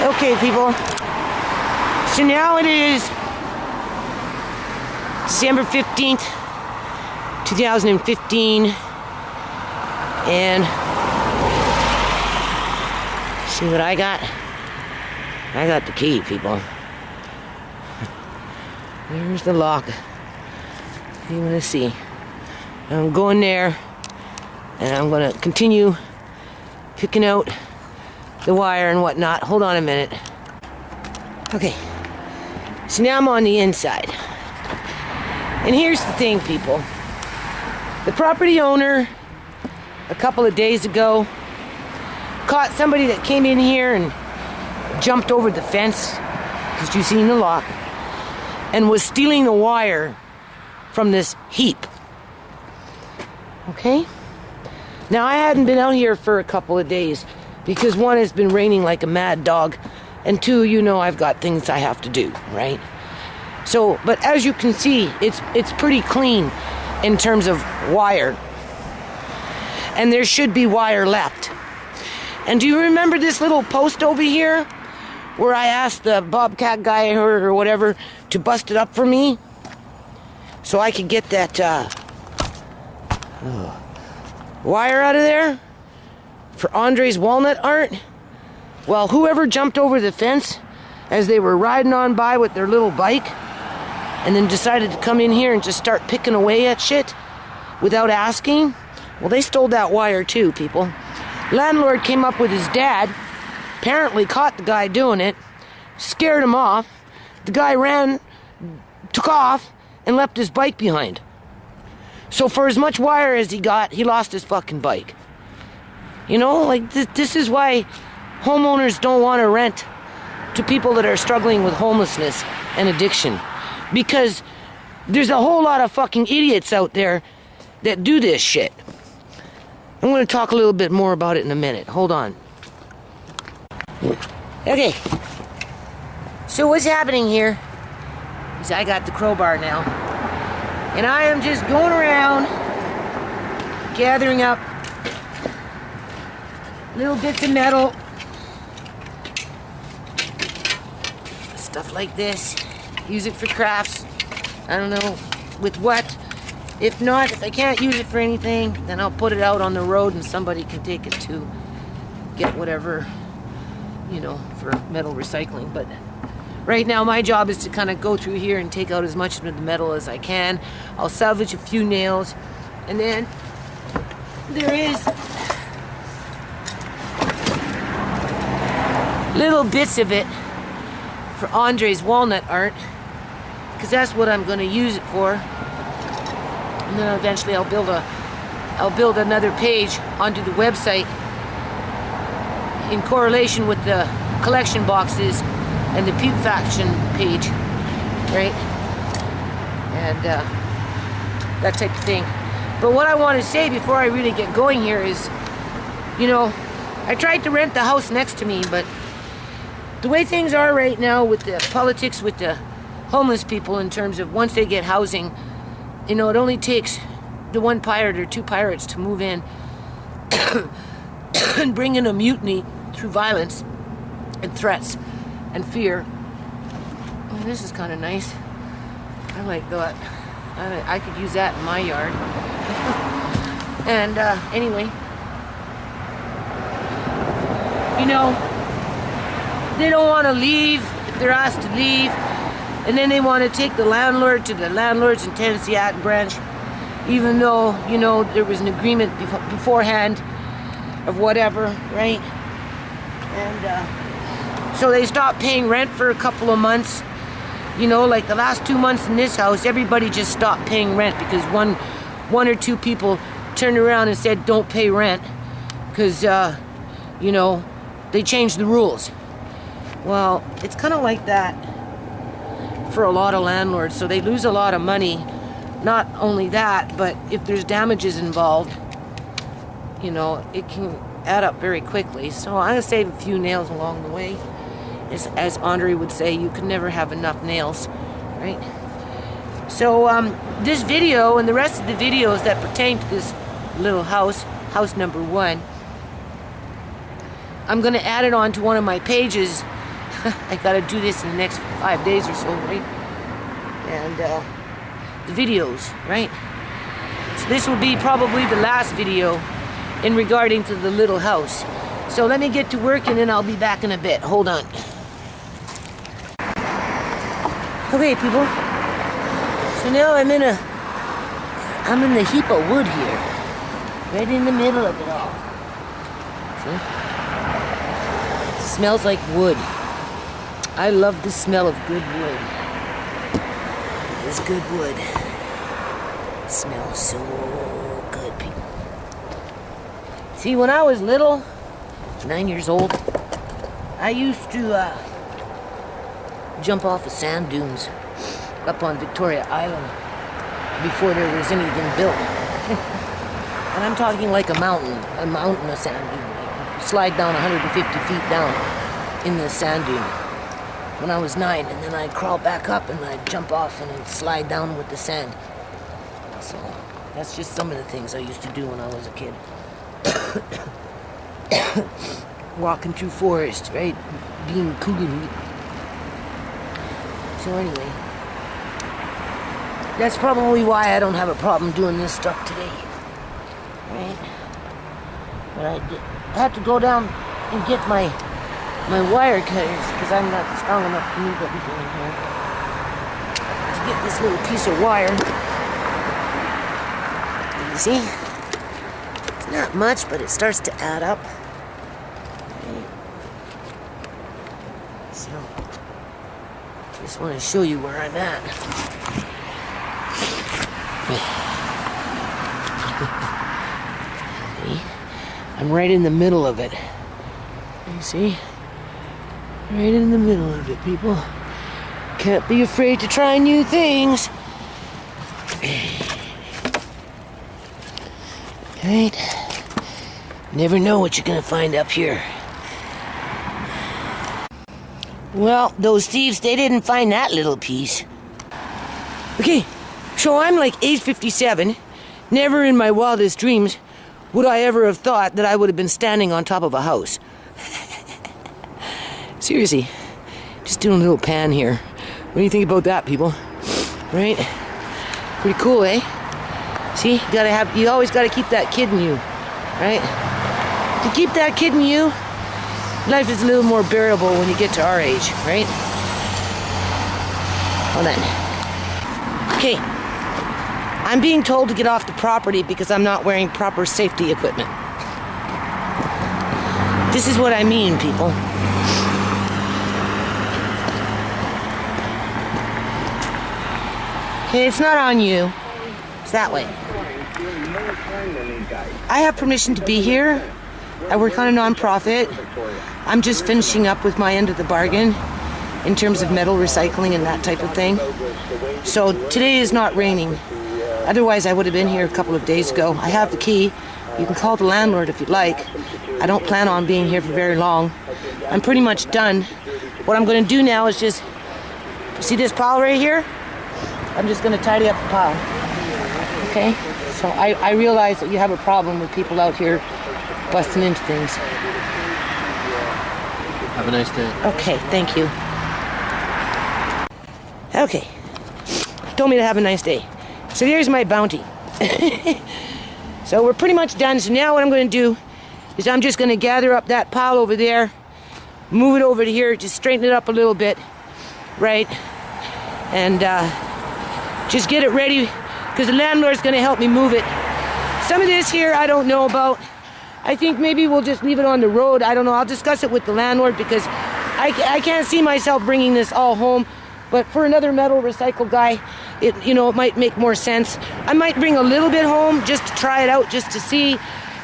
Okay, people. So now it is December 15th, 2015. And see what I got? I got the key, people. There's the lock. You want to see? I'm going there, and I'm going to continue picking out the wire and whatnot. Hold on a minute. Okay. So now I'm on the inside. And here's the thing, people. The property owner, a couple of days ago, caught somebody that came in here and jumped over the fence, because you've seen the lock, and was stealing the wire from this heap. Okay? Now, I hadn't been out here for a couple of days because one, it's been raining like a mad dog, and two, you know I've got things I have to do, right? So, but as you can see, it's pretty clean in terms of wire. And there should be wire left. And do you remember this little post over here where I asked the Bobcat guy or whatever to bust it up for me so I could get that wire out of there for Andre's walnut art? Well, whoever jumped over the fence as they were riding on by with their little bike and then decided to come in here and just start picking away at shit without asking, well, they stole that wire too, people. Landlord came up with his dad, apparently caught the guy doing it, scared him off. The guy ran, took off, and left his bike behind. So for as much wire as he got, he lost his fucking bike. You know, like this is why homeowners don't want to rent to people that are struggling with homelessness and addiction. Because there's a whole lot of fucking idiots out there that do this shit. I'm going to talk a little bit more about it in a minute. Hold on. Okay. So what's happening here is I got the crowbar now. And I am just going around gathering up little bits of metal. Stuff like this. Use it for crafts. I don't know with what. If not, if I can't use it for anything, then I'll put it out on the road and somebody can take it to get whatever, you know, for metal recycling. But right now my job is to kind of go through here and take out as much of the metal as I can. I'll salvage a few nails, and then there is little bits of it for Andre's walnut art, because that's what I'm going to use it for. And then eventually I'll build another page onto the website in correlation with the collection boxes and the Peep Faction page, right? And that type of thing. But what I want to say before I really get going here is, you know, I tried to rent the house next to me, but the way things are right now with the politics with the homeless people in terms of once they get housing, you know, it only takes the one pirate or two pirates to move in and bring in a mutiny through violence and threats and fear. Oh, this is kind of nice. I like that. I could use that in my yard. And anyway, you know, they don't want to leave if they're asked to leave. And then they want to take the landlord to the Landlords and Tenancy Act branch, even though, you know, there was an agreement beforehand of whatever, right? And so they stopped paying rent for a couple of months. You know, like the last 2 months in this house, everybody just stopped paying rent because one or two people turned around and said, don't pay rent, because, you know, they changed the rules. Well, it's kind of like that for a lot of landlords, so they lose a lot of money. Not only that, but if there's damages involved, you know, it can add up very quickly. So I'm gonna save a few nails along the way. As Andre would say, you can never have enough nails, right? So this video and the rest of the videos that pertain to this little house, house number 1, I'm gonna add it on to one of my pages I gotta do this in the next 5 days or so, right? And the videos, right? So this will be probably the last video in regarding to the little house. So let me get to work and then I'll be back in a bit. Hold on. Okay, people. So now I'm in the heap of wood here. Right in the middle of it all. See? It smells like wood. I love the smell of good wood. This good wood. It smells so good, people. See, when I was little, 9 years old, I used to jump off of sand dunes up on Victoria Island before there was anything built. And I'm talking like a mountain of sand dune. Slide down 150 feet down in the sand dune when I was 9, and then I'd crawl back up and I'd jump off and I'd slide down with the sand. So that's just some of the things I used to do when I was a kid. Walking through forests, right? Being cougar meat. So anyway, that's probably why I don't have a problem doing this stuff today. Right? But I had to go down and get my wire cutters because I'm not strong enough to move everything in here. To get this little piece of wire. You see? It's not much, but it starts to add up. Right. So, just want to show you where I'm at. I'm right in the middle of it. You see? Right in the middle of it, people. Can't be afraid to try new things. Right? Never know what you're gonna find up here. Well, those thieves, they didn't find that little piece. Okay, so I'm like age 57. Never in my wildest dreams would I ever have thought that I would have been standing on top of a house. Seriously, just doing a little pan here. What do you think about that, people? Right? Pretty cool, eh? See, you always gotta keep that kid in you, right? To keep that kid in you, life is a little more bearable when you get to our age, right? Hold on. Okay. I'm being told to get off the property because I'm not wearing proper safety equipment. This is what I mean, people. Okay, it's not on you. It's that way. I have permission to be here. I work on a non-profit. I'm just finishing up with my end of the bargain in terms of metal recycling and that type of thing. So today is not raining. Otherwise, I would have been here a couple of days ago. I have the key. You can call the landlord if you'd like. I don't plan on being here for very long. I'm pretty much done. What I'm going to do now is just... See this pile right here? I'm just going to tidy up the pile. Okay? So I realize that you have a problem with people out here busting into things. Have a nice day. Okay, thank you. Okay. Told me to have a nice day. So here's my bounty. So we're pretty much done. So now what I'm going to do is I'm just going to gather up that pile over there, move it over to here, just straighten it up a little bit, right? And just get it ready because the landlord's going to help me move it. Some of this here I don't know about. I think maybe we'll just leave it on the road. I don't know. I'll discuss it with the landlord because I can't see myself bringing this all home. But for another metal recycle guy, it might make more sense. I might bring a little bit home just to try it out, just to see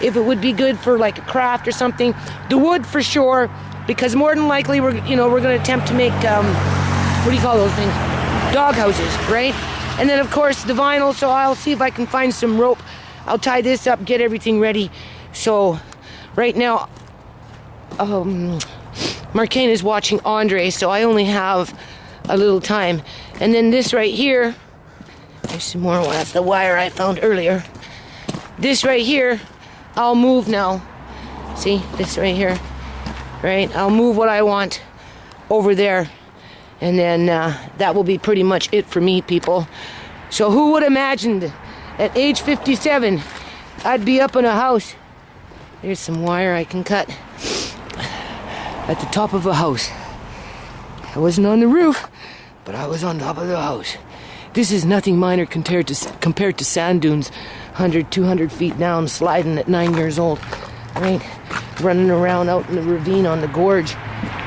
if it would be good for like a craft or something. The wood for sure, because more than likely we're going to attempt to make what do you call those things? Dog houses, right? And then of course the vinyl. So I'll see if I can find some rope. I'll tie this up, get everything ready. So right now, Marcaine is watching Andre, so I only have a little time. And then this right here, there's some more. Well, that's the wire I found earlier. This right here, I'll move now. See, this right here, right? I'll move what I want over there. And then that will be pretty much it for me, people. So who would imagined at age 57 I'd be up in a house. There's some wire I can cut at the top of a house. I wasn't on the roof, but I was on top of the house. This is nothing minor compared to sand dunes 100, 200 feet down, sliding at 9 years old, right? Running around out in the ravine on the gorge,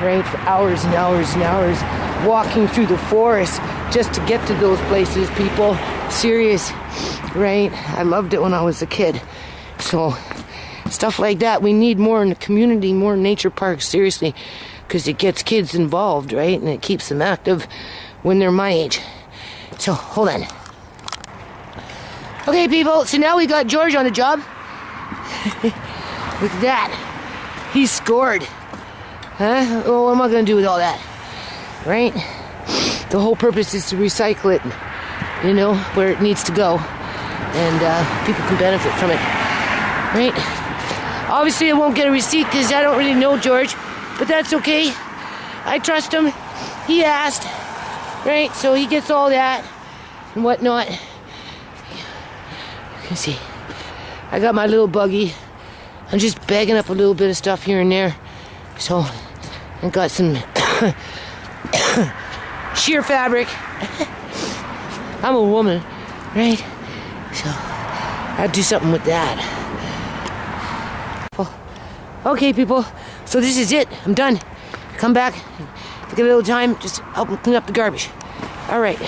right? For hours and hours and hours, walking through the forest just to get to those places, people. Serious, right? I loved it when I was a kid. So, stuff like that, we need more in the community, more nature parks, seriously, because it gets kids involved, right? And it keeps them active when they're my age. So, hold on. Okay, people, so now we got George on the job. Look at that. He scored. Huh? Well, what am I going to do with all that? Right? The whole purpose is to recycle it, you know, where it needs to go. And people can benefit from it. Right? Obviously, I won't get a receipt because I don't really know George. But that's okay. I trust him. He asked. Right? So he gets all that and whatnot. You can see. I got my little buggy. I'm just bagging up a little bit of stuff here and there. So, I got some sheer fabric. I'm a woman, right? So, I'll do something with that. Well, okay, people. So this is it. I'm done. Come back. Take a little time. Just help clean up the garbage. All right.